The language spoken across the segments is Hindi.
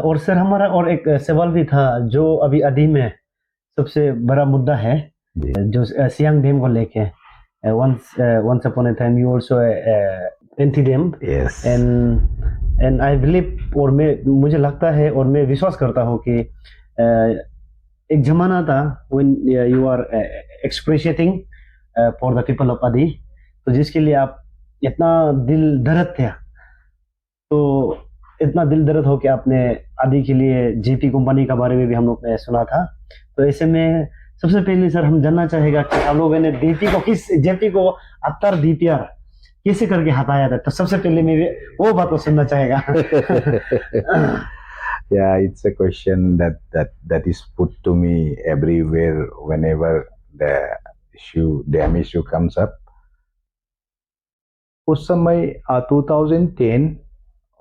और सर हमारा और एक सवाल भी था जो अभी आदि में सबसे बड़ा मुद्दा है, जी जो सियांग डैम को लेके। once once upon a time you also anti dam yes and I believe, और मैं मुझे लगता है और मैं विश्वास करता हूँ कि एक जमाना था when you are expressing for the people of आदि, तो जिसके लिए आप इतना दिल दर्द थे, तो इतना दिल दर्द हो कि आपने आदि के लिए जेपी कंपनी के बारे में भी हम लोग ने सुना था। तो ऐसे में सबसे पहले सर हम जानना चाहेगा कि हम लोगों ने डीपी को किस जेपी को अत्तर डीपीआर कैसे करके हटाया था, तो सबसे पहले मैं वो बात को सुनना चाहेगा। yeah, it's a question that is put to me everywhere whenever the damn issue comes up. उस समय 2010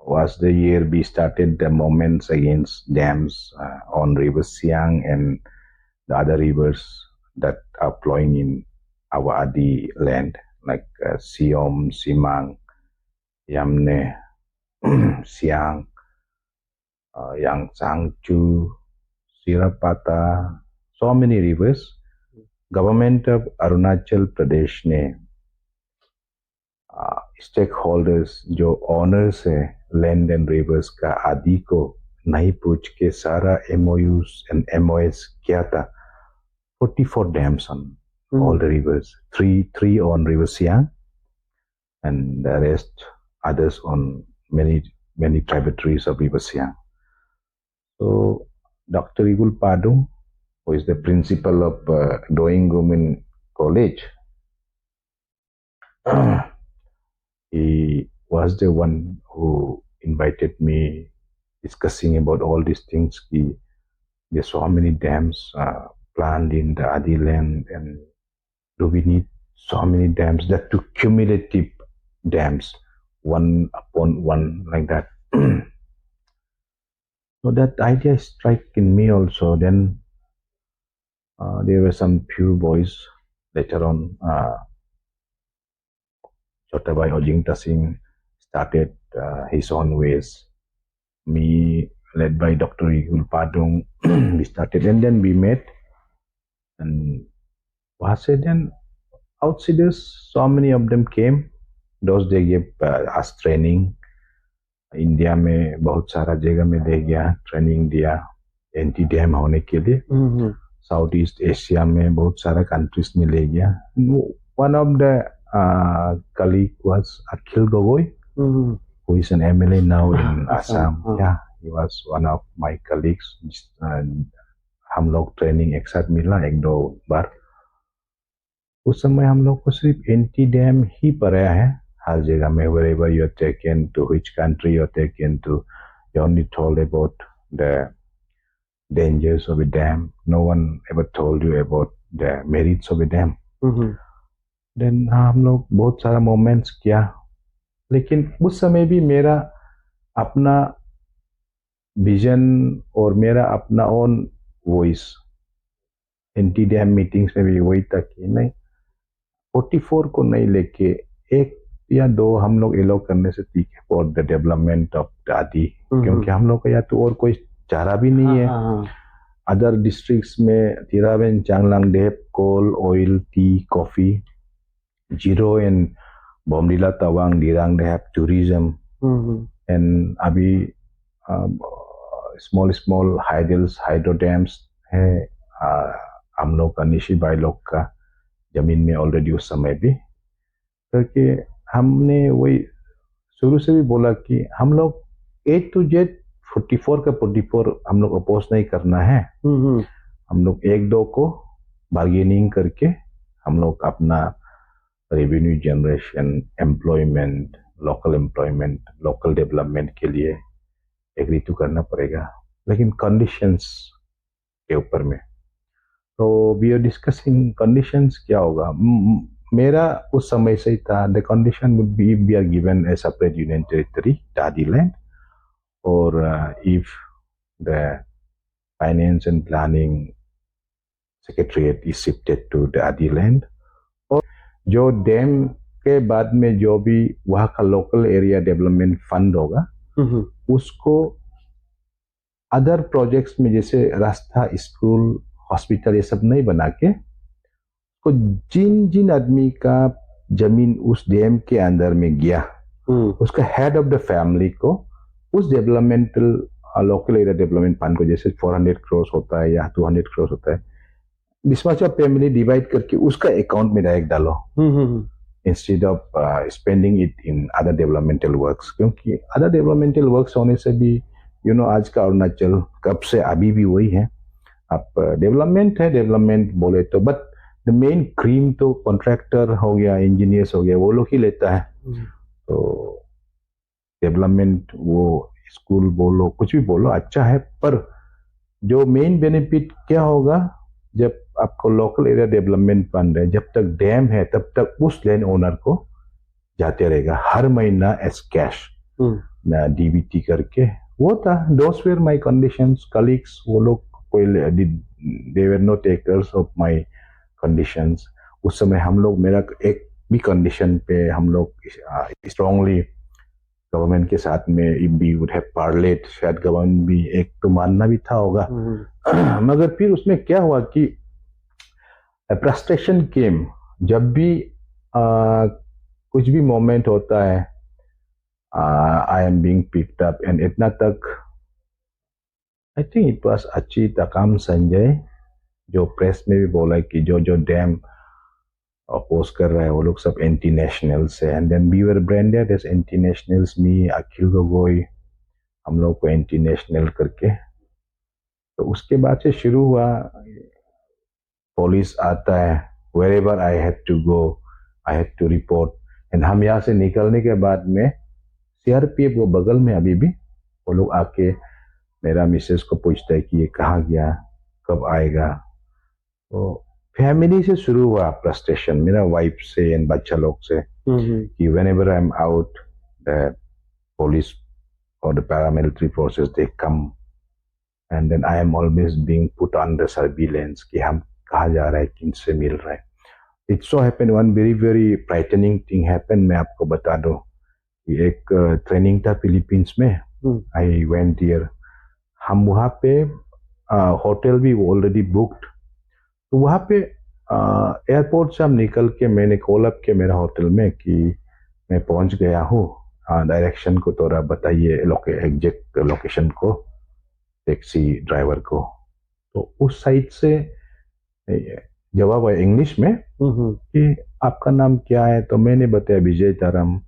was the year we started the movements against dams on River Siang and the other rivers that are flowing in our Adi land, like Siom, Simang, Yamne, Siang, Yang Sangchu, Sirapata, so many rivers. Government of Arunachal Pradesh ने स्टेक होल्डर्स जो ओनर्स है लैंड एंड रिवर्स का आदि को नहीं पूछ के सारा एमओयूज एंड एमओएस किया था 44 dams on all the rivers, three on River Siang, and the rest others on many tributaries of River Siang. So Dr. Igul Padung, who is the principal of Doing Women College, he was the one who invited me discussing about all these things. There's so many dams planned in the Adi land, and do we need so many dams? That too cumulative dams, one upon one like that. So that idea struck in me also. Then there were some few boys later on. Chotabai Ojingta Singh started his own ways. Me, led by Dr. Igul Padung, we started, and then we met. And was it then outsiders? So many of them came. Those they gave us training. India में बहुत सारा जगह में ले गया, ट्रेनिंग दिया एंटी डैम होने के लिए. साउथ ईस्ट एशिया में बहुत सारा कंट्रीज में ले गया. One of the colleague was Akhil Gogoi, who is an MLA now in Assam. Yeah, he was one of my colleagues. हम लोग ट्रेनिंग एक साथ मिला एक दो बार. उस समय हम लोग को सिर्फ एंटी डैम ही पढ़ाया है हर जगह में. wherever you are taken to, which country you are taken to, you only told about the dangers of a dam. No one ever told you about the merits of a dam. Then हम लोग बहुत सारा मोमेंट्स किया, लेकिन उस समय भी मेरा अपना विजन और मेरा अपना own voice anti dam meetings में भी वही था कि नहीं, 44 को नहीं लेके एक या दो हम लोग एलो करने से ठीक है for the development of the आदि. क्योंकि हम लोग का या तो और कोई चारा भी नहीं है. अदर डिस्ट्रिक्ट्स में तिरावेन चांगलांग डेप coal oil tea coffee, Ziro and Bomdila Tawang Dirang they have tourism, and अभी स्मॉल स्मॉल हाइड्रो डैम्स है हम लोग का निशी बाई लोग का जमीन में ऑलरेडी उस समय भी करके. हमने वही शुरू से भी बोला कि हम लोग ए टू जेड 44 का 44 हम लोग अपोज नहीं करना है. हम लोग एक दो को बार्गेनिंग करके हम लोग अपना revenue generation, employment, local development के लिए एग्री तो करना पड़ेगा, लेकिन कंडीशंस के ऊपर में. तो वी आर डिस्कसिंग कंडीशंस क्या होगा. मेरा उस समय से ही था the condition would be we are given a separate union territory दादी लैंड, और if the finance and planning secretariat is shifted to the Adi land, और जो डैम के बाद में जो भी वहाँ का लोकल एरिया डेवलपमेंट फंड होगा उसको अदर प्रोजेक्ट्स में जैसे रास्ता, स्कूल, हॉस्पिटल ये सब नहीं बना के, तो जिन जिन आदमी का जमीन उस डैम के अंदर में गया, उसका हेड ऑफ द फैमिली को उस developmental local area development fund को, जैसे 400 करोड़ होता है या 200 करोड़ होता है, डिस्पैच ऑफ फैमिली डिवाइड करके उसका अकाउंट में डायरेक्ट डालो, instead of spending it in other developmental works. क्योंकि अदर डेवलपमेंटल वर्क्स होने से भी आज का अरुणाचल कब से अभी भी वही है, आप डेवलपमेंट है, डेवलपमेंट बोले तो, बट द मेन क्रीम तो कॉन्ट्रैक्टर हो गया, इंजीनियर्स हो गया, वो लोग ही लेता है। तो डेवलपमेंट, वो स्कूल बोलो, कुछ भी बोलो, अच्छा है, पर जो मेन बेनिफिट क्या होगा, जब आपको लोकल एरिया डेवलपमेंट फंड है, जब तक डैम है तब तक उस लैंड ओनर को जाते रहेगा हर महीना एज कैश, ना डीबीटी करके। वो था, those were my conditions, colleagues, वो लोग कोई they were no takers of my conditions. उस समय हम लोग, मेरा एक भी कंडीशन पे हम लोग स्ट्रांगली गवर्नमेंट के साथ में इफ वी वुड हैव पार्लेड, शायद गवर्नमेंट भी एक तो मानना भी था होगा। मगर फिर उसमें क्या हुआ कि फ्रस्ट्रेशन केम, जब भी कुछ भी मोमेंट होता है, I am being picked up, and इतना तक आई थिंक इट वाज अच्छी तकाम संजय, जो प्रेस में भी बोला कि जो जो डैम अपोज कर रहा है वो लोग सब एंटी नेशनल्स है, and then we were branded as anti nationals, me, Akhil Gogoi, हम लोग को एंटी नेशनल करके। तो उसके बाद से शुरू हुआ, पुलिस आता है, wherever I had to go, I had to report, and हम यहाँ से निकलने के बाद में सीआरपीएफ वो बगल में अभी भी, वो लोग आके मेरा मिसेस को पूछता है कि ये कहाँ गया, कब आएगा। तो फैमिली से शुरू हुआ फ्रस्ट्रेशन, मेरा वाइफ से एंड बच्चा लोग से, कि whenever I'm out, the police or the paramilitary forces, they come, and then I am always being put under surveillance कि हम कहाँ जा रहा है, किनसे मिल रहा है। It so happened one very very frightening thing happened, मैं आपको बता दूं कि एक ट्रेनिंग था फिलीपींस में, I went here, हम वहाँ पे होटल भी ऑलरेडी बुक्ड, तो वहाँ पे एयरपोर्ट से हम निकल के मैंने कॉल अप किया मेरा होटल में कि मैं पहुँच गया हूँ, डायरेक्शन को थोड़ा बताइए, एग्जैक्ट लोकेशन को, टैक्सी ड्राइवर को। तो उस साइड से जवाब आया इंग्लिश में कि आपका नाम क्या है, तो मैंने बताया विजय तारम,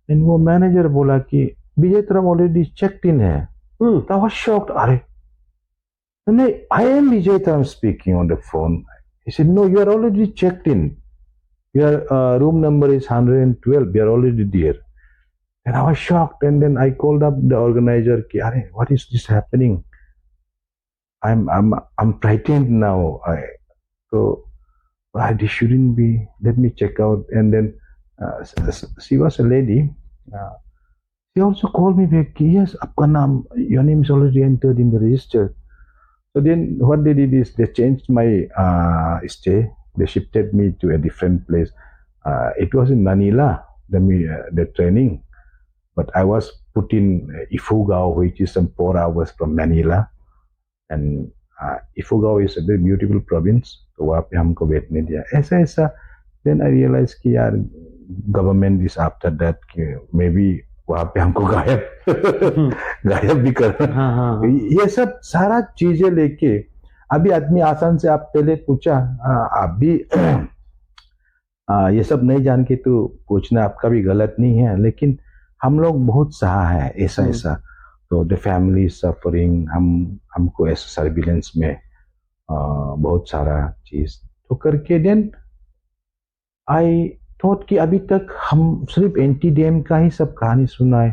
एंड वो मैनेजर बोला कि विजय तारम ऑलरेडी चेक्ड इन है। I was shocked, अरे नहीं, I am Vijay Taram speaking on the phone. He said, no, you are already checked in. Your room number is 112. We are already there. And I was shocked. And then I called up the organizer. What is this happening? I'm frightened now. This shouldn't be. Let me check out. And then she was a lady. She also called me back. Yes, आपका नाम, your name is already entered in the register. So then what they did is they changed my stay. They shifted me to a different place. It was in Manila, the training. But I was put in Ifugao, which is some 4 hours from Manila. And Ifugao is a very beautiful province. तो वहाँ पे हमको बैठने दिया, ऐसा। Then I realized कि यार government is after that कि maybe वहाँ पे हमको गायब भी कर। ये सब सारा चीजें लेके अभी आदमी आसान से, आप पहले पूछा, आप भी ये सब नहीं जान के तो पूछना आपका भी गलत नहीं है, लेकिन हम लोग बहुत सहा है ऐसा। तो द फैमिली सफरिंग, हमको ऐसा सर्विलेंस में बहुत सारा चीज तो करके, देन आई थॉट कि अभी तक हम सिर्फ एंटी डैम का ही सब कहानी सुना है,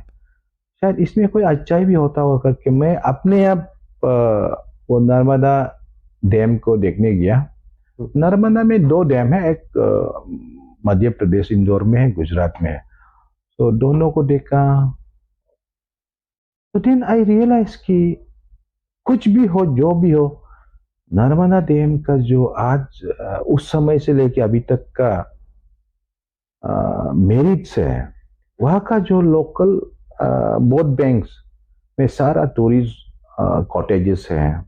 शायद इसमें कोई अच्छाई भी होता होगा करके मैं अपने आप वो नर्मदा डैम को देखने गया। नर्मदा में 2 डैम है, एक मध्य प्रदेश इंदौर में है, गुजरात में है, तो दोनों को देखा। तो देन आई रियलाइज कि कुछ भी हो, जो भी हो, नर्मदा डैम का जो आज उस समय से लेके अभी तक का मेरिट्स है, वहाँ का जो लोकल बोथ बैंक्स में सारा टूरिस्ट कॉटेजेस हैं,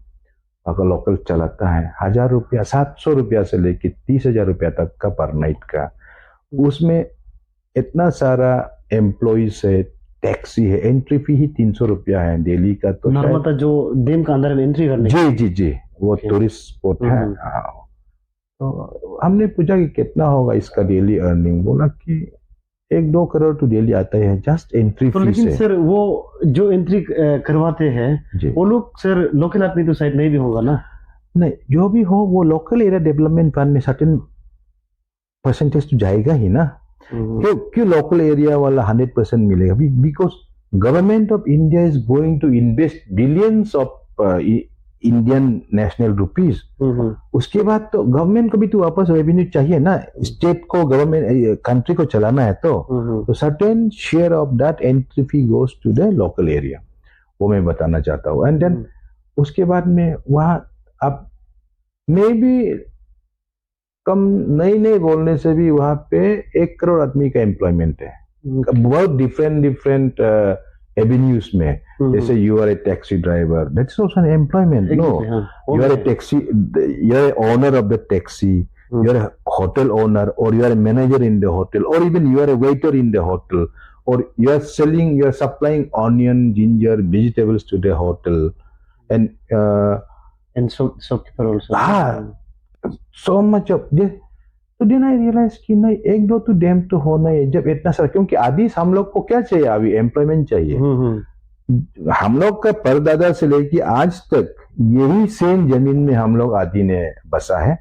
अगर लोकल चलाता है 1,000 रुपया 700 रुपया से लेके 30,000 रुपया तक का पर नाइट का, उसमें इतना सारा एम्प्लॉइज है, टैक्सी है, एंट्री फी ही 300 रुपया है दिल्ली का, तो नर्मदा जो डैम का अंदर में एंट्री करने जी जी जी वो Okay. टूरिस्ट स्पॉट है। हाँ। तो हमने पूछा कि कितना होगा इसका डेली अर्निंग, बोला कि 1-2 करोड़ तो डेली आता है जस्ट एंट्री तो फी लेकिन से। सर वो जो एंट्री करवाते हैं जी वो लोग सर लोकल आदमी तो शायद नहीं भी होगा ना। नहीं, जो भी हो वो लोकल एरिया डेवलपमेंट फंड में सर्टेन परसेंटेज तो जाएगा ही ना। क्यों लोकल एरिया वाला 100% मिलेगा? Because government of India is going to invest billions of Indian national rupees. उसके बाद तो गवर्नमेंट को भी तो वापस रेवेन्यू चाहिए ना, स्टेट को, गवर्नमेंट कंट्री को चलाना है, तो certain share of that entry fee goes to the local area, वो मैं बताना चाहता हूँ। एंड देन उसके बाद में वहाँ अब मे बी कम नहीं बोलने से भी वहाँ पे 1 करोड़ आदमी का एम्प्लॉयमेंट है, बहुत डिफरेंट एवेन्यूज में। जैसे you are a taxi driver, that's also an employment. No, you are a taxi, you are a owner of the taxi, you are a hotel owner, और you are a manager in the hotel, और even you are a waiter in the hotel, और you are selling, you are supplying onion, ginger, vegetables to the hotel, and shopkeeper also. so much of this. तो देन आई रियलाइज कि नहीं, 1-2 तो डैम तो होना ही है जब इतना सारा, क्योंकि आदि हम लोग को क्या चाहिए, अभी एम्प्लॉयमेंट चाहिए। हम लोग का परदादा से लेके आज तक यही सेम जमीन में हम लोग आदि ने बसा है,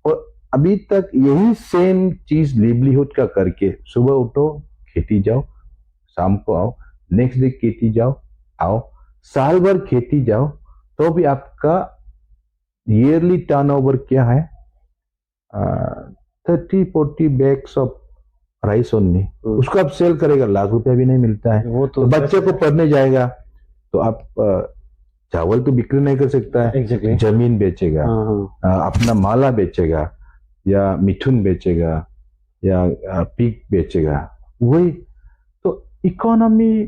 और अभी तक यही सेम चीज लिवलीहुड का करके, सुबह उठो खेती जाओ, शाम को आओ, नेक्स्ट डे खेती जाओ आओ, साल भर खेती जाओ, तो भी आपका ईयरली टर्नओवर क्या है, 30-40 बैग्स ऑफ राइस ओनली। उसको आप सेल करेगा, ₹1,00,000 भी नहीं मिलता है। वो तो बच्चे को पढ़ने जाएगा तो आप चावल तो बिक्री नहीं कर सकता है, Exactly. जमीन बेचेगा, अपना माला बेचेगा, या मिथुन बेचेगा, या पिग बेचेगा, वही तो इकोनॉमी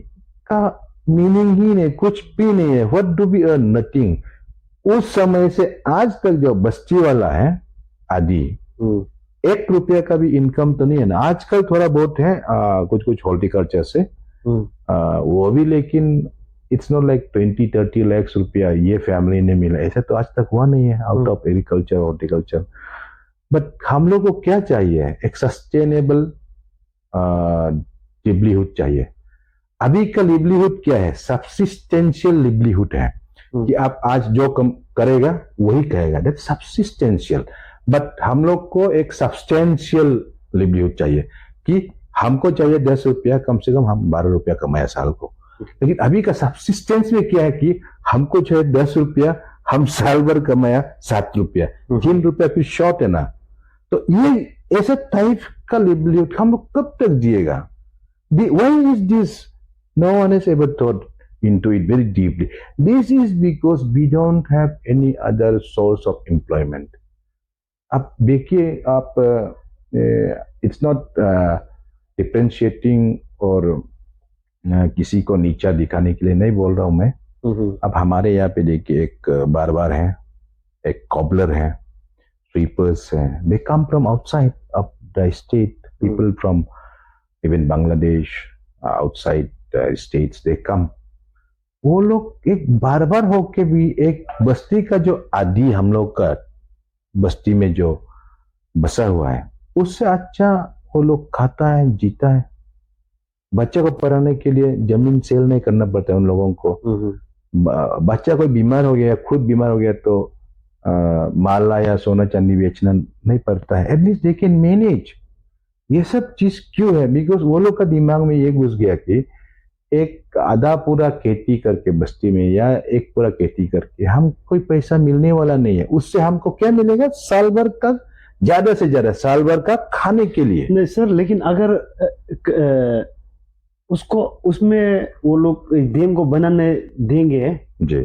का मीनिंग ही नहीं, कुछ भी नहीं है। What do we earn? Nothing. उस समय से आज तक जो बस्ती वाला है आदि, 1 रुपया का भी इनकम तो नहीं है ना। आजकल थोड़ा बहुत है, कुछ हॉर्टिकल्चर से, वो भी, लेकिन इट्स नॉट लाइक 20-30 लाख रुपया ये फैमिली ने मिला, ऐसा तो आज तक हुआ नहीं है out of agriculture, horticulture. But हम लोग को क्या चाहिए? एक सस्टेनेबल लिवलीहुड चाहिए। अभी का लिवलीहुड क्या है? सब्सिस्टेंशियल लिवलीहुड है, कि आप आज जो कम करेगा वही कहेगा, दैट सब्सिस्टेंशियल। बट हम लोग को एक सब्सटेंशियल लिवलीहुड चाहिए, कि हमको चाहिए 10 रुपया, कम से कम हम 12 रुपया कमाया साल को। लेकिन अभी का सब्सिस्टेंस में क्या है कि हमको चाहिए 10 रुपया, हम साल भर कमाया 7 रुपया, 3 रुपया फिर शॉर्ट है ना। तो ये ऐसे टाइप का लिवलीहुड हम लोग कब तक जिएगा? Why is this? No one has ever thought into it very deeply. This is because we don't have any other source of employment. आप देखिए, आप इट्स नॉट डिफरेंशिएटिंग और किसी को नीचा दिखाने के लिए नहीं बोल रहा हूं मैं। अब हमारे यहाँ पे देखिए, एक बारबार है, एक कॉबलर है, स्वीपर्स हैं, they come from outside of the state, people from even Bangladesh, outside states they come. वो लोग एक बारबार होके भी एक बस्ती का जो आदि हम लोग का बस्ती में जो बसा हुआ है, उससे अच्छा वो लोग खाता है, जीता है। बच्चे को पढ़ाने के लिए जमीन सेल नहीं करना पड़ता है उन लोगों को। बच्चा कोई बीमार हो गया, खुद बीमार हो गया, तो माला या सोना चांदी बेचना नहीं पड़ता है, एटलीस्ट दे कैन मैनेज। ये सब चीज क्यों है? बिकॉज वो लोग का दिमाग में ये घुस गया कि एक आधा पूरा खेती करके बस्ती में, या एक पूरा खेती करके हम कोई पैसा मिलने वाला नहीं है। उससे हमको क्या मिलेगा? साल भर का, ज्यादा से ज्यादा साल भर का खाने के लिए। नहीं सर, लेकिन अगर उसको उसमें वो लोग डैम को बनाने देंगे जी,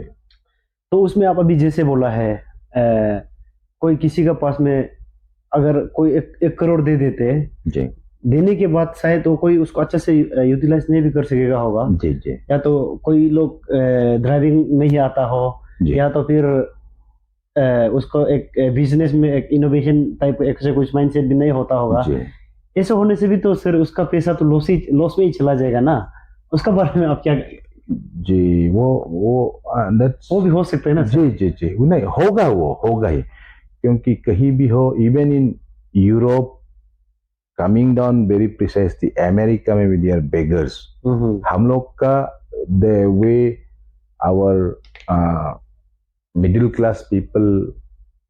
तो उसमें आप अभी जैसे बोला है, कोई किसी के पास में अगर कोई 1 करोड़ दे देते जी, देने के बाद शायद तो कोई उसको अच्छे से यूटिलाइज नहीं भी कर सकेगा होगा, जी जी या तो कोई लोग ड्राइविंग नहीं आता हो, जी या तो फिर उसको एक बिजनेस में एक इनोवेशन टाइप ऐसे कुछ माइंडसेट भी नहीं होता होगा। जी ऐसे होने से भी तो सर उसका पैसा तो लॉस में ही चला जाएगा ना। उसका बारे में आप क्या, जी वो that's वो भी हो सकता है ना सर? जी जी जी नहीं होगा, वो होगा ही, क्योंकि कहीं भी हो, even in Europe, coming down very precisely America में भी दे आर बेगर्स। हम लोग का the way our middle class people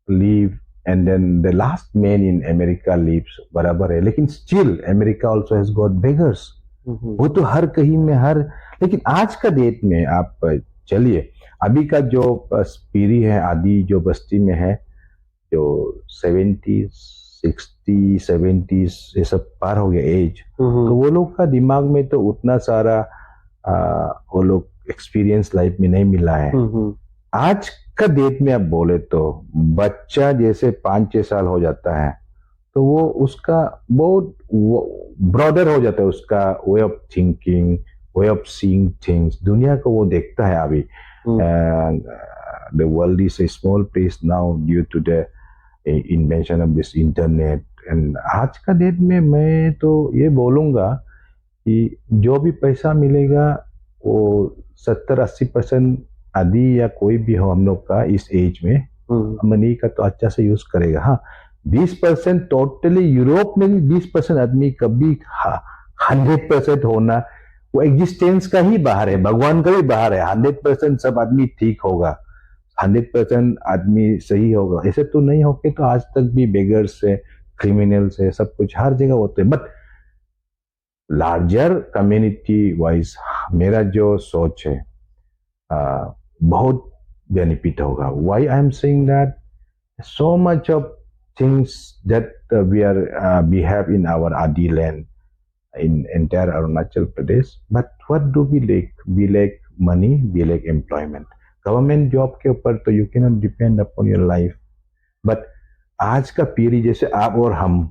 live, and then the last man in America lives बराबर है, लेकिन still America also has got beggars। वो तो हर कहीं में हर, लेकिन आज का डेट में आप चलिए, अभी का जो पीढ़ी है आदि जो बस्ती में है, जो 70s 60 70s ये सब पार हो गया एज, तो वो लोग का दिमाग में तो उतना सारा वो लोग एक्सपीरियंस लाइफ में नहीं मिला है। आज का डेट में आप बोले तो बच्चा जैसे 5-6 साल हो जाता है तो वो उसका बहुत ब्रॉडर हो जाता है, उसका way of thinking, way of seeing things, दुनिया को वो देखता है अभी। The world is a small place now due to the invention of this internet. And आज का डेट में मैं तो ये बोलूंगा कि जो भी पैसा मिलेगा वो 70-80% आदि या कोई भी हो हम लोग का इस एज में मनी का तो अच्छा से यूज करेगा। हाँ 20% टोटली, यूरोप में भी 20% आदमी कभी 100% होना वो एग्जिस्टेंस का ही बाहर है, भगवान का भी बाहर है। 100% सब आदमी ठीक होगा, 100% आदमी सही होगा, ऐसे तो नहीं होके तो आज तक भी बेगर्स है, क्रिमिनल्स है, सब कुछ हर जगह होते हैं। बट लार्जर कम्युनिटी वाइज मेरा जो सोच है बहुत बेनिफिट होगा। Why I am saying that so much of things that we have in our Adi land, in entire Arunachal Pradesh, but what do we lack? We lack money, we lack employment. Government job के ऊपर तो you cannot depend upon your life, but आज का पीढ़ी जैसे आप और हम,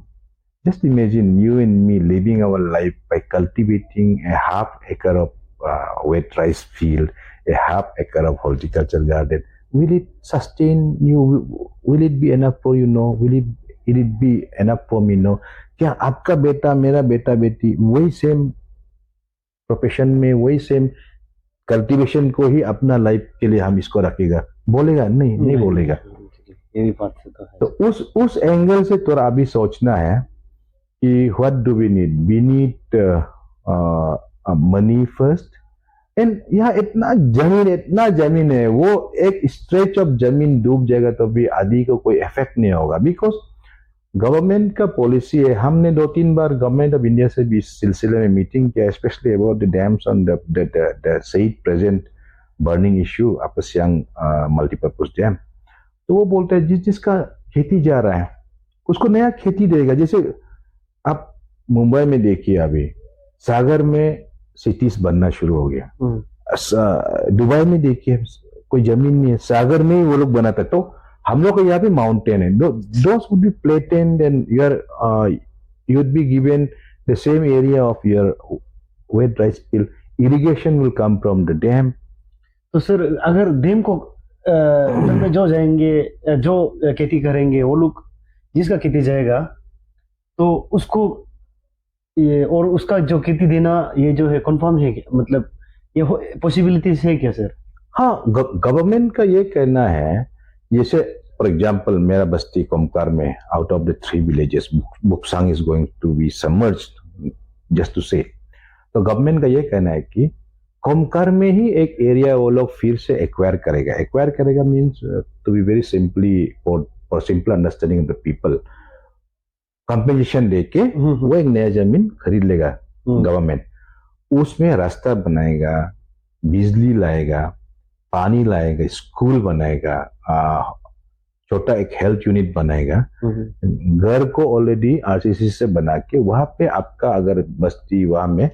just imagine you and me living our life by cultivating a half acre of wet rice field, a half acre of horticulture garden. Will it sustain you? Will it be enough for you? No. Will it be enough for me? No. क्या आपका बेटा, मेरा बेटा बेटी वही सेम प्रोफेशन में, वही सेम कल्टीवेशन को ही अपना लाइफ के लिए हम इसको रखेगा? बोलेगा नहीं, नहीं बोलेगा। ये भी बात से तो है। तो उस एंगल से थोड़ा अभी सोचना है कि what do we need? We need money first. And यहाँ इतना जमीन है, वो एक स्ट्रेच ऑफ जमीन डूब जाएगा तो भी आदि को कोई इफेक्ट नहीं होगा, बिकॉज गवर्नमेंट का पॉलिसी है। हमने 2-3 बार गवर्नमेंट ऑफ इंडिया से भी इस सिलसिले में मीटिंग किया, specially about the dams on the सही प्रेजेंट बर्निंग इश्यू अपर सियांग मल्टीपर्पज डैम। तो वो बोलते हैं जिसका खेती जा रहा है उसको नया खेती देगा। जैसे आप मुंबई में देखिए, अभी सागर में सिटीज बनना शुरू हो गया, दुबई में देखिए कोई जमीन नहीं है, सागर में ही वो लोग बनाते। तो हम लोग को यहाँ पे माउंटेन है, those would be flattened and you would be given the same area of your wet rice field. Irrigation will come from the dam. तो सर अगर डैम को में जो जाएंगे, जो खेती करेंगे, वो लोग जिसका खेती जाएगा तो उसको ये और उसका जो खेती देना ये जो है कंफर्म है क्या? मतलब ये पॉसिबिलिटीज है क्या सर? हाँ, गवर्नमेंट का ये कहना है, जैसे फॉर एग्जांपल मेरा बस्ती कोमकार में out of the 3 villages Buksang is going to be submerged, just to say. तो गवर्नमेंट का ये कहना है कि कोमकार में ही एक एरिया वो लोग फिर से एक्वायर करेगा means to be very simply for simple understanding of the people, compensation देके वो एक नया जमीन खरीद लेगा गवर्नमेंट, उसमें रास्ता बनाएगा, बिजली लाएगा, पानी लाएगा, स्कूल बनाएगा, छोटा एक हेल्थ यूनिट बनाएगा, घर को ऑलरेडी आरसीसी से बना के वहां पे आपका अगर बस्ती वहां में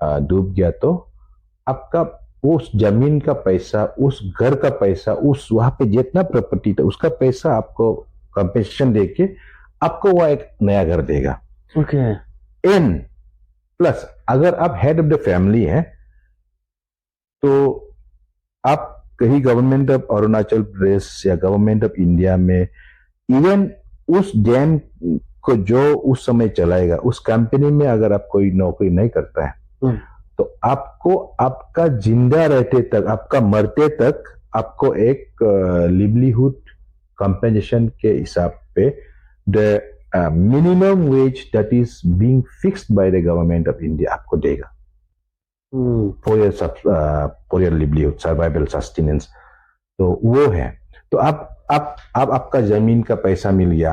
डूब गया तो आपका उस जमीन का पैसा, उस घर का पैसा, उस वहां पे जितना प्रॉपर्टी था उसका पैसा आपको कंपनसेशन देके आपको वह एक नया घर देगा। ओके। एन प्लस अगर आप हेड ऑफ द फैमिली हैं तो आप कहीं गवर्नमेंट ऑफ अरुणाचल प्रदेश या गवर्नमेंट ऑफ इंडिया में इवन उस डैम को जो उस समय चलाएगा उस कंपनी में अगर आप कोई नौकरी नहीं करता है तो आपको आपका जिंदा रहते तक आपका मरते तक आपको एक लिवलीहुड कंपेंसेशन के हिसाब पे the minimum ways that is being fixed by the government of India आपको देगा for your livelihood survival sustenance. तो वो है। तो आप आपका जमीन का पैसा मिल गया,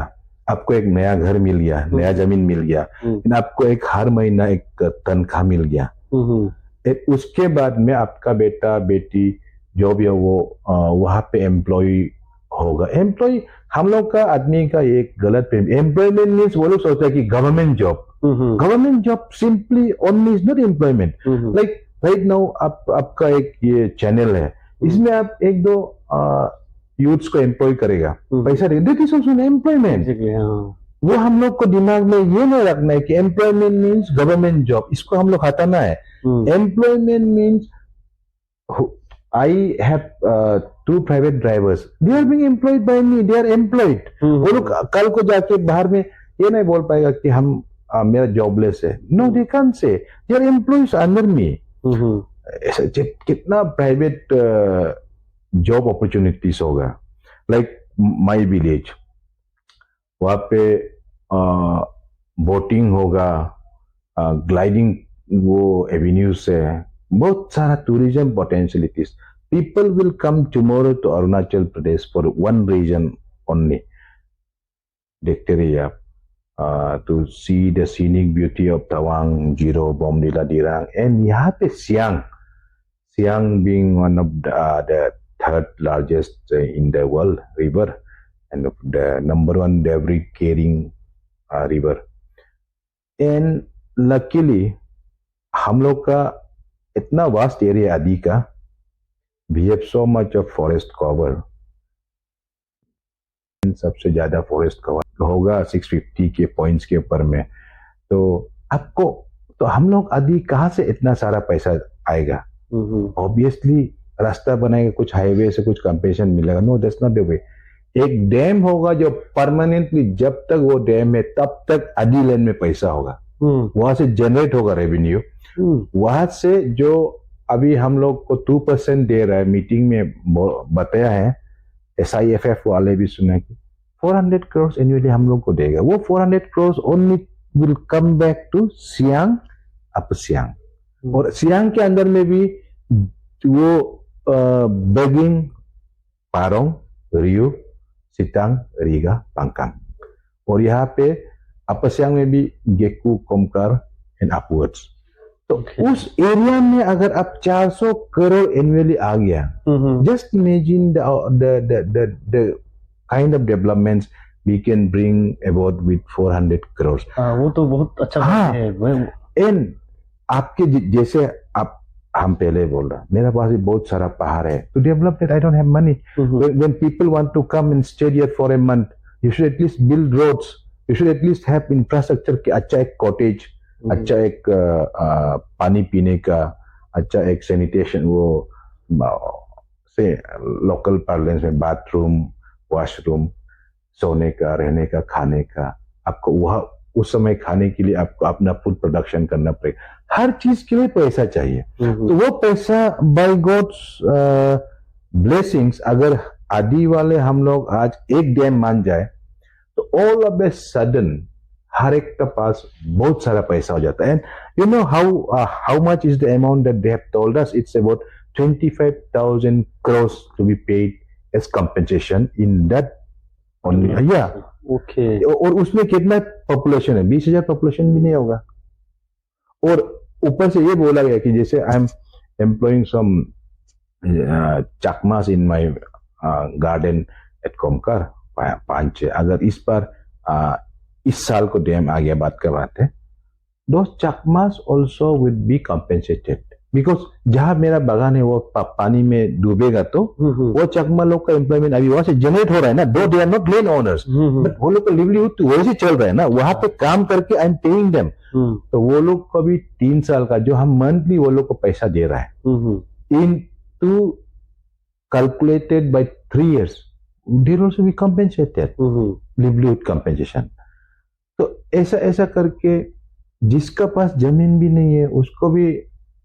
आपको एक नया घर मिल गया, नया जमीन मिल गया, आपको एक हर महीना एक तनख्वाह मिल गया। उसके बाद में आपका बेटा बेटी जो भी है वो वहां पे एम्प्लॉय होगा। एम्प्लॉय हम लोग का आदमी का एक गलत एम्प्लॉयमेंट मीन्स वो लोग सोचते हैं कि government job. Government job simply only is not employment. Like right now आपका एक ये चैनल है, इसमें आप एक दो यूथ्स को एम्प्लॉय करेगा, पैसा देगा, दैट इज आल्सो एम्प्लॉयमेंट। वो हम लोग को दिमाग में ये नहीं रखना है कि एम्प्लॉयमेंट मीन्स गवर्नमेंट जॉब, इसको हम लोग हटाना है। Employment means I have 2 private drivers, they are being employed by me, they are employed. वो लोग कल को जाके बाहर में ये नहीं बोल पाएगा कि हम मेरा जॉबलेस है। No, they can say they are employees under me. कितना प्राइवेट जॉब अपॉर्चुनिटीज होगा। लाइक माई विलेज, वहां पे बोटिंग होगा, ग्लाइडिंग वो एवेन्यूज है, बहुत सारा tourism potentialities. People will come tomorrow to Arunachal Pradesh for one reason only, देखते रहिए आप, to see the scenic beauty of Tawang, Ziro, Bomdila, Dirang and यहाँ पे Siang being one of the third largest in the world river and the number 1 debris carrying river. And luckily हम लोग का इतना वास्ट एरिया आदि का, we have so much of forest cover, सबसे ज्यादा फॉरेस्ट कवर होगा 650 के पॉइंट्स के ऊपर में। तो आपको तो हम लोग आदि कहाँ से इतना सारा पैसा आएगा? ऑब्वियसली रास्ता बनाएगा, कुछ हाईवे से कुछ कंपेंसेशन मिलेगा। No, that's not the way. एक डैम होगा जो परमानेंटली, जब तक वो डैम है तब तक आदि लैंड में पैसा होगा, वहां से जनरेट होगा रेवेन्यू। वहां से जो अभी हम लोग को 2% दे रहा है, मीटिंग में बताया है, SIFF वाले भी सुना कि 400 करोड़ एनुअली हम लोग को देगा। वो 400 crore only will come back to Siang, upper Siang. और सियांग के अंदर में भी वो बेगिंग, पारोंग, रियू, सितांग, रीगा, पांकांग, और यहाँ पे अपर सियांग में भी गेकू, कोमकार एंड अपवर्ड्स। तो उस एरिया में अगर आप 400 करोड़ एनुअली आ गया, just imagine the kind of developments we can bring about with 400 crore. वो तो बहुत अच्छा है। एंड आपके जैसे आप, हम पहले बोल रहा, मेरे पास भी बहुत सारा पहाड़ है, to develop that I don't have money. When people want to come and stay here for a month, you should at least build roads, you should at least have infrastructure के अच्छा एक कॉटेज, अच्छा एक पानी पीने का, अच्छा एक सैनिटेशन, वो से लोकल पार्लेंस में बाथरूम, वॉशरूम, सोने का, रहने का, खाने का। आपको वह उस समय खाने के लिए आपको अपना फूड प्रोडक्शन करना पड़ेगा, हर चीज के लिए पैसा चाहिए। तो वो पैसा बाय गॉड्स ब्लेसिंग्स, अगर आदि वाले हम लोग आज एक डैम मान जाए तो ऑल ऑफ ए सडन हर एक के पास बहुत सारा पैसा हो जाता है। And you know how much is the amount that they have told us? It's about 25,000 crores to be paid as compensation in that only. Yeah. Okay. और उसमें कितना पॉपुलेशन है? 20,000 पॉपुलेशन भी नहीं होगा। और ऊपर से ये बोला गया कि जैसे I am employing some Chakmas in my garden at Komkar 5-6, अगर इस बार इस साल को डैम आ गया, बात का बात है, those chakmas also will be compensated because जहां मेरा बागान है वो पानी में डूबेगा तो वो चकमा लोग का एम्प्लॉयमेंट अभी वहां से जनरेट हो रहा है ना, though they are not land owners, but वो लोग का लिवलीहुड तो वैसे चल रहा है ना, वहां पे काम करके आई एम पेइंग देम। तो वो लोग को अभी 3 साल का जो हम मंथली वो लोग को पैसा दे रहा है in two calculated by 3 years, there also we compensated livelihood compensation. तो ऐसा ऐसा करके जिसका पास जमीन भी नहीं है उसको भी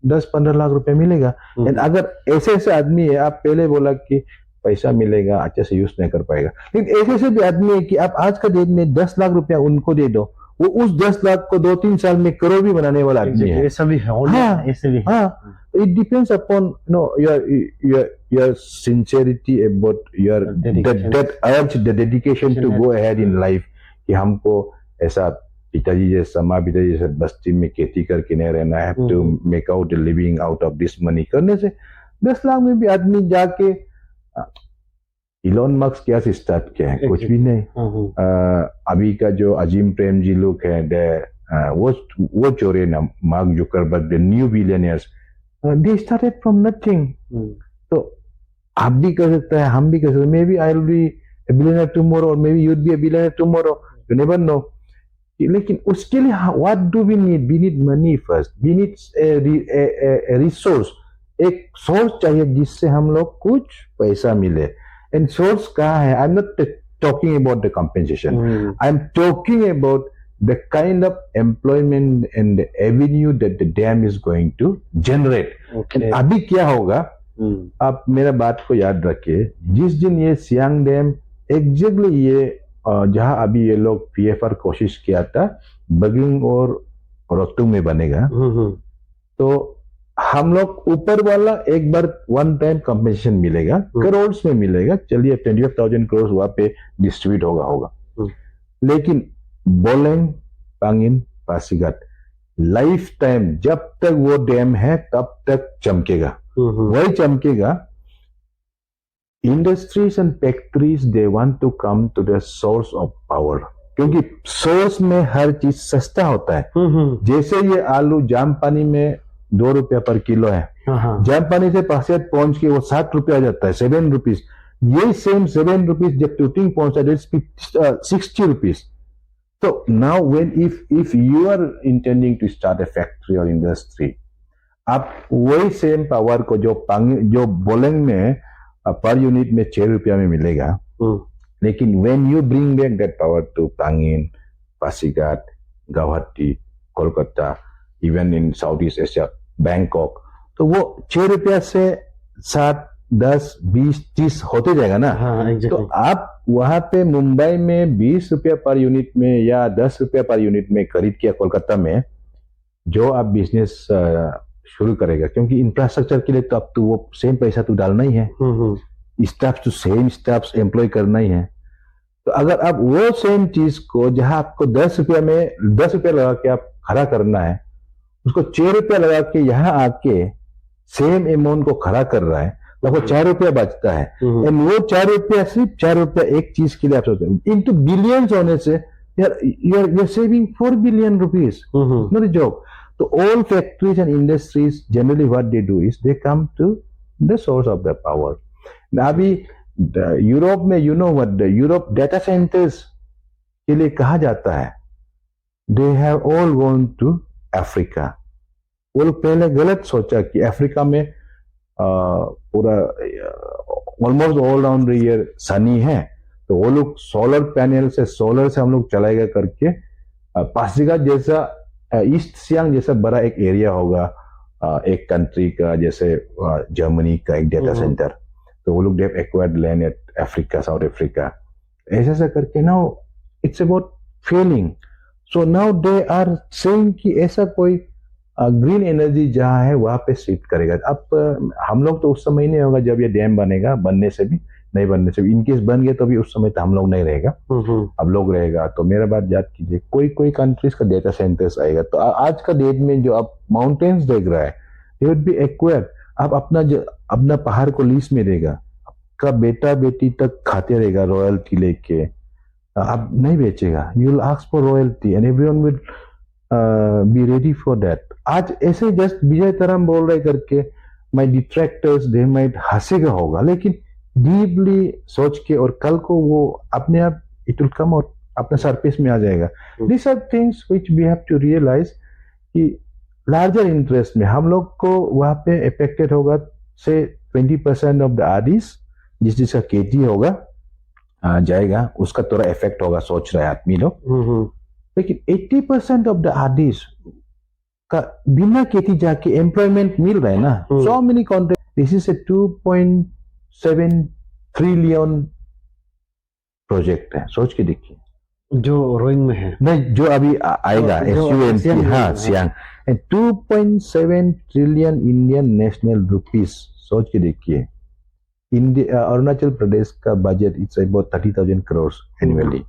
10-15 लाख रुपए मिलेगा। एंड अगर ऐसे ऐसे आदमी है, आप पहले बोला कि पैसा मिलेगा अच्छे से यूज नहीं कर पाएगा, लेकिन ऐसे ऐसे भी आदमी है कि आप आज का डेट में 10 लाख रुपया उनको दे दो, वो उस 10 लाख को 2-3 साल में करोड़ भी बनाने वाला आदमी है। ऐसा भी है, हाँ, ऐसे भी है। हाँ, it depends upon your sincerity about your that urge, the dedication to go ahead in life, कि हमको ऐसा पिताजी जैसा माँ पिताजी जैसे बस्ती में खेती करके नहीं रहना है, to make out living out of this money करने से 10 लाख में भी आदमी जाके इलॉन मस्क क्या से स्टार्ट किया है, कुछ भी नहीं। अभी का जो अजीम प्रेम जी लोग है वो चोरे ना, mark Zuckerberg, the new billionaires, they started from nothing. तो आप भी कर सकते हैं, हम भी कर सकते हैं, maybe I will be a billionaire tomorrow or maybe you'd be a billionaire tomorrow, you never know। लेकिन उसके लिए what do we need? We need money first, we need a resource, एक सोर्स चाहिए जिससे हम लोग कुछ पैसा मिले। एंड सोर्स कहाँ है? I am not talking about the compensation, I am talking about the kind of employment and the avenue that the dam is going to generate। Okay। अभी क्या होगा, आप मेरा बात को याद रखिए, जिस दिन ये सियांग डैम एग्जैक्टली ये जहां अभी ये लोग पीएफआर कोशिश किया था बगिंग और रोहतंग में बनेगा, तो हम लोग ऊपर वाला एक बार वन टाइम कंपेंसेशन मिलेगा, करोड़ में मिलेगा, चलिए 25,000 करोड़ वहां पे डिस्ट्रीब्यूट होगा। लेकिन बोलेंग, पांगिन, पासीघाट लाइफ टाइम जब तक वो डैम है तब तक चमकेगा, वही चमकेगा। Industries and factories they want to come to the source of power, क्योंकि सोर्स में हर चीज सस्ता होता है। जैसे ये आलू जाम पानी में 2 रुपया पर किलो है, जाम पानी से पासीघाट पहुंच के वो 60 रुपया आ जाता है, 7 रुपीज। ये सेम 7 रुपीज जब टूटिंग पहुंचा है 60 rupees. So now when if you are intending to start a factory or industry, आप वही सेम पावर को जो बोलेंग में पर यूनिट में 6 रुपया में मिलेगा, लेकिन when you bring back that power to Pangin, Pasighat, Guwahati, Kolkata, even in Southeast Asia, Bangkok, तो वो 6 रुपया से 7, 10, 20, 30 होते जाएगा ना। तो आप वहां पे मुंबई में 20 रुपया पर यूनिट में या 10 रुपया पर यूनिट में खरीद किया कोलकाता में, जो आप बिजनेस शुरू करेगा, क्योंकि इंफ्रास्ट्रक्चर के लिए तो अब तो वो सेम पैसा तो डालना ही है, स्टाफ तो सेम स्टाफ एम्प्लॉय करना ही है। तो अगर आप वो सेम चीज को जहां आपको 10 रुपया में 10 रुपया लगा के आप खड़ा करना है, उसको 6 रुपया लगा के यहाँ आके सेम अमाउंट को खड़ा कर रहा है, तो वो 4 रुपया बचता है। एंड वो 4 रुपया सिर्फ 4 रुपया एक चीज के लिए आप सोचते हैं, इनटू बिलियंस होने से you're saving 4 billion rupees, not a joke। तो all factories and industries generally what they do is they come to the source of the power। अभी यूरोप में you know what the Europe data centers के लिए कहा जाता है, they have all gone to Africa। वो लोग पहले गलत सोचा कि अफ्रीका में पूरा almost all round year Sunny है, तो वो लोग सोलर पैनल से सोलर से हम लोग चलाएगा करके पासीघाट जैसा ईस्ट सियांग जैसा बड़ा एक एरिया होगा एक कंट्री का, जैसे जर्मनी का एक डेटा सेंटर, तो वो लोग they've acquired land at Africa, South Africa, ऐसा करके now it's about failing. So now they are saying कि ऐसा कोई ग्रीन एनर्जी जहां है वहां पे शिफ्ट करेगा। अब हम लोग तो उस समय नहीं होगा जब ये डैम बनेगा, बनने से भी नहीं बनने से भी, इनकेस बन गया तो भी उस समय तो हम लोग नहीं रहेगा, अब लोग रहेगा। तो मेरा बात याद कीजिए, कोई कोई कंट्रीज का डेटा सेंटर्स आएगा, तो आज का डेट में जो आप माउंटेन्स देख रहा है, दे वुड बी एक्वायर्ड। आप अपना पहाड़ को लीज में देगा, आपका बेटा बेटी तक खाते रहेगा रॉयल्टी लेके, आप नहीं बेचेगा। You will ask for royalty and everyone will be ready for that. आज ऐसे जस्ट विजय तरम बोल रहे करके माय डिट्रैक्टर्स दे माइट हंसेगा होगा, लेकिन डीपली सोच के और कल को वो अपने आप इट विल कम और अपने सरफेस में आ जाएगा. This are things which we have to realise कि लार्जर इंटरेस्ट में हम लोग को वहां पे अफेक्टेड होगा से 20% ऑफ द आरडीज, जिसका केटी होगा जाएगा, उसका थोड़ा इफेक्ट होगा सोच रहे आदमी लोग. लेकिन 80% ऑफ द आरडीज का बिना खेती जाके एम्प्लॉयमेंट मिल रहा है ना. So many contract. This is a 2.7 trillion project है, सोच के देखिए. जो रोइंग में है नहीं, जो अभी आएगा SUMP. हाँ, Siang. 2.7 trillion Indian national rupees, सोच के देखिए. इंडिया अरुणाचल प्रदेश का budget it's about 30,000 crores annually.